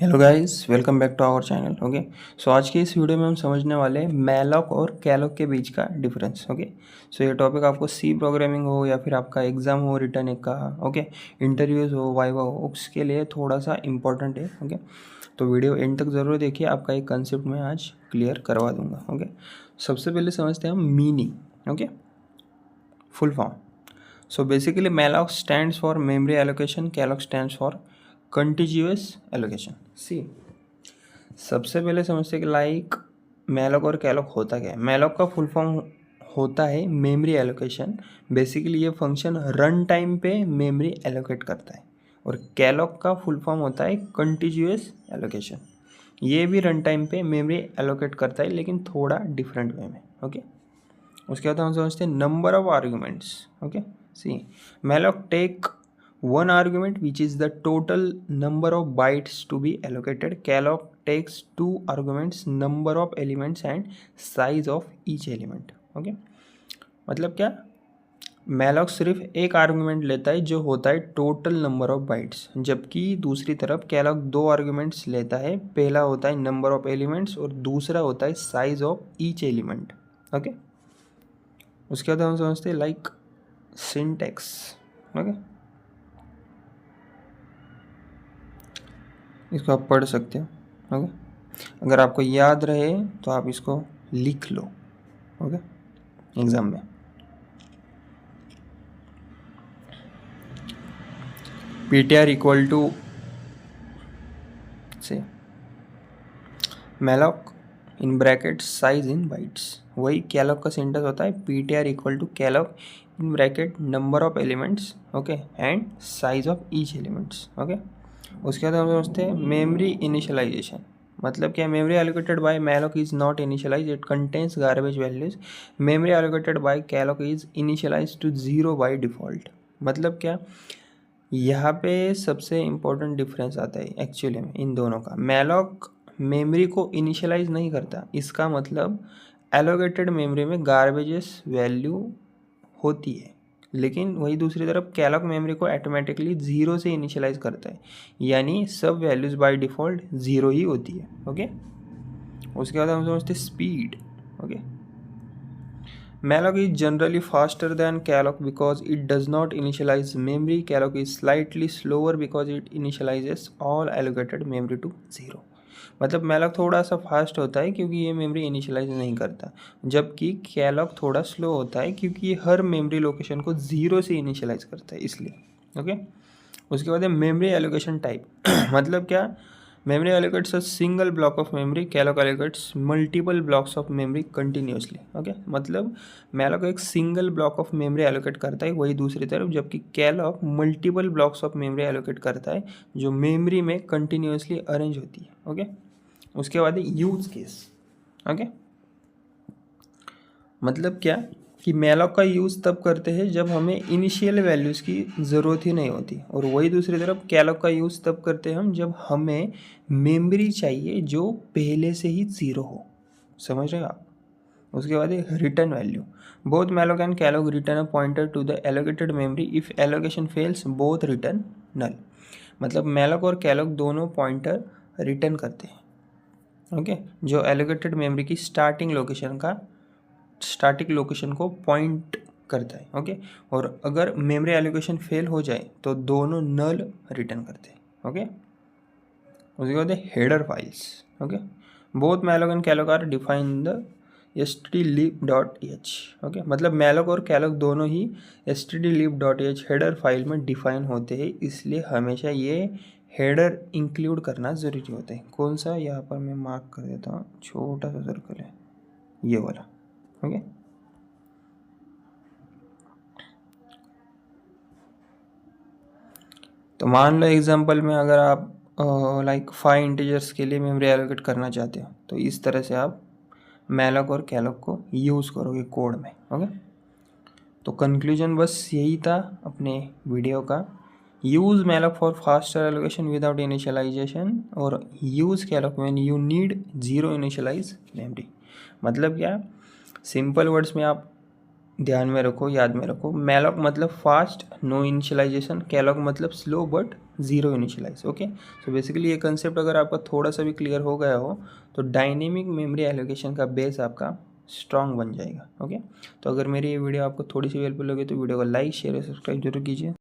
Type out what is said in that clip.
Hello guys, welcome back to our channel. Okay, so आज की इस वीडियो में हम समझने वाले हैं मैलॉक और कैलॉक के बीच का डिफरेंस। ओके, सो ये टॉपिक आपको सी प्रोग्रामिंग हो या फिर आपका एग्जाम हो रिटर्न एक का, ओके, इंटरव्यूज़ हो, वाइवा हो, उसके लिए थोड़ा सा इंपॉर्टेंट है। ओके, तो वीडियो एंड तक ज़रूर देखिए, आपका एक कंसेप्ट मैं आज क्लियर करवा दूंगा। ओके, सबसे पहले समझते हैं हम meaning. Okay, full form. So basically malloc stands for memory allocation, calloc stands for contiguous allocation. See, सबसे पहले समझते हैं कि लाइक मैलॉक और कैलॉक होता क्या है। मैलॉक का फुल फॉर्म होता है मेमोरी एलोकेशन। बेसिकली ये फंक्शन रन टाइम पे मेमोरी एलोकेट करता है। और कैलॉक का फुल फॉर्म होता है कंटिन्यूअस एलोकेशन। ये भी रन टाइम पे मेमोरी एलोकेट करता है, लेकिन थोड़ा डिफरेंट वे में। ओके, उसके बाद हम समझते हैं number of arguments. Okay, see malloc take one argument which is the total number of bytes to be allocated. Calloc takes two arguments, number of elements and size of each element. Okay, मतलब क्या, malloc सिर्फ एक argument लेता है जो होता है total number of bytes, जबकि दूसरी तरफ कैलॉक दो आर्गुमेंट्स लेता है। पहला होता है नंबर ऑफ एलिमेंट्स और दूसरा होता है size of each element. Okay, उसके बाद हम समझते हैं लाइक सिंटैक्स। ओके, इसको आप पढ़ सकते हो। ओके, अगर आपको याद रहे तो आप इसको लिख लो। ओके, एग्जाम में ptr इक्वल टू से malloc in bracket size in bytes. वही कैलॉक का सिंटेक्स होता है ptr equal to calloc in bracket number of elements, okay, and size of each elements. Okay, उसके बाद हम समझते हैं मेमोरी इनिशियलाइजेशन। मतलब क्या, memory allocated by malloc is not initialize, it contains garbage values. Memory allocated by calloc is initialize to 0 by default. मतलब क्या, यहाँ पे सबसे इम्पोर्टेंट डिफरेंस आता है एक्चुअली में इन दोनों का। मैलॉक मेमोरी को इनिशियलाइज नहीं करता, इसका मतलब एलोकेटेड मेमोरी में गार्बेजेस वैल्यू होती है, लेकिन वही दूसरी तरफ कैलॉक मेमोरी को ऑटोमेटिकली जीरो से इनिशियलाइज करता है, यानी सब वैल्यूज बाय डिफ़ॉल्ट ज़ीरो ही होती है। ओके, उसके बाद हम समझते हैं speed. Okay, malloc is generally faster than calloc because it does not initialize memory. Calloc is slightly slower because it initializes all allocated memory to 0. मतलब मैलॉक थोड़ा सा फास्ट होता है क्योंकि ये मेमोरी इनिशियलाइज नहीं करता, जबकि कैलॉक थोड़ा स्लो होता है क्योंकि ये हर मेमोरी लोकेशन को ज़ीरो से इनिशियलाइज करता है, इसलिए। ओके, उसके बाद है मेमोरी एलोकेशन टाइप। मतलब क्या, memory allocates a single block of memory, calloc allocates multiple blocks of memory continuously. Okay, मतलब malloc एक single block of memory allocate करता है, वही दूसरी तरफ जबकि calloc multiple blocks of memory allocate करता है जो मेमोरी में कंटिन्यूसली अरेंज होती है। ओके, उसके बाद यूज केस। ओके, मतलब क्या कि मैलॉक का यूज़ तब करते हैं जब हमें इनिशियल वैल्यूज़ की ज़रूरत ही नहीं होती, और वही दूसरी तरफ कैलॉक का यूज़ तब करते हैं हम जब हमें मेमोरी चाहिए जो पहले से ही ज़ीरो हो। समझ रहे हो आप? उसके बाद return value. Both malloc and calloc return a pointer to the allocated memory, if allocation fails both return null. मतलब मैलॉक और कैलॉक दोनों पॉइंटर रिटर्न करते हैं। ओके, जो एलोकेटेड मेमोरी की स्टार्टिंग लोकेशन को पॉइंट करता है। ओके, और अगर मेमोरी एलोकेशन फेल हो जाए तो दोनों नल रिटर्न करते हैं। ओके, उसके बाद header files. Okay, both malloc and calloc are define the stdlib.h। Okay, मतलब मैलॉक और कैलॉक दोनों ही stdlib.h हेडर फाइल में डिफाइन होते हैं, इसलिए हमेशा ये हेडर इंक्लूड करना ज़रूरी होता है। कौन सा, यहाँ पर मैं मार्क कर देता हूँ, छोटा सा सर्कल है ये वाला। ओके, तो मान लो एग्जांपल में अगर आप लाइक 5 इंटीजर्स के लिए मेमोरी एलोकेट करना चाहते हो तो इस तरह से आप मैलॉक और कैलॉक को यूज़ करोगे कोड में। ओके, तो कंक्लूजन बस यही था अपने वीडियो का। Use malloc for faster allocation without initialization, और use calloc when you need zero initialize memory. मतलब क्या, सिंपल वर्ड्स में आप ध्यान में रखो, याद में रखो, मैलॉक मतलब फास्ट नो इनिशियलाइजेशन, कैलॉक मतलब slow but zero initialize. Okay, so basically ये कंसेप्ट अगर आपका थोड़ा सा भी क्लियर हो गया हो तो डायनेमिक मेमोरी एलोकेशन का बेस आपका स्ट्रॉन्ग बन जाएगा। ओके, तो अगर मेरी ये वीडियो आपको थोड़ी सी हेल्पफुल लगे तो वीडियो को लाइक शेयर और सब्सक्राइब जरूर कीजिए।